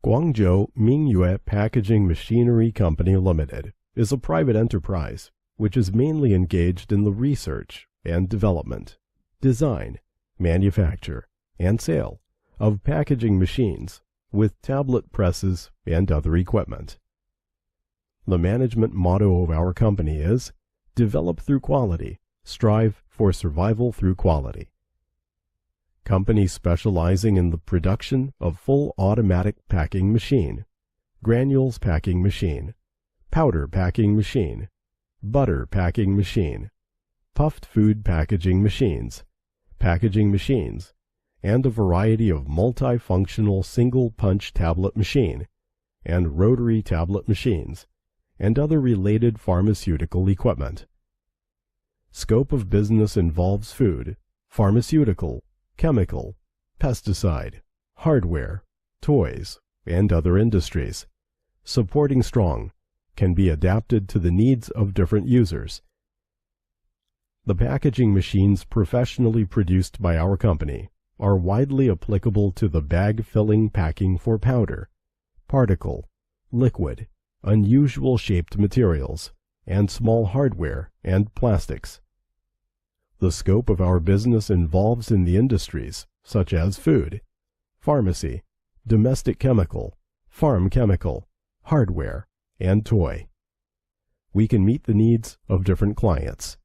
Guangzhou Mingyue Packaging Machinery Company Limited is a private enterprise which is mainly engaged in the research and development, design, manufacture, and sale of packaging machines with tablet presses and other equipment. The management motto of our company is, "Develop through quality, strive for survival through quality." Company specializing in the production of full automatic packing machine, granules packing machine, powder packing machine, butter packing machine, puffed food packaging machines, and a variety of multifunctional single-punch tablet machine, and rotary tablet machines, and other related pharmaceutical equipment. Scope of business involves food, pharmaceutical, chemical, pesticide, hardware, toys, and other industries. Supporting strong, can be adapted to the needs of different users. The packaging machines professionally produced by our company are widely applicable to the bag filling packing for powder, particle, liquid, unusual shaped materials, and small hardware and plastics. The scope of our business involves in the industries such as food, pharmacy, domestic chemical, farm chemical, hardware, and toy. We can meet the needs of different clients.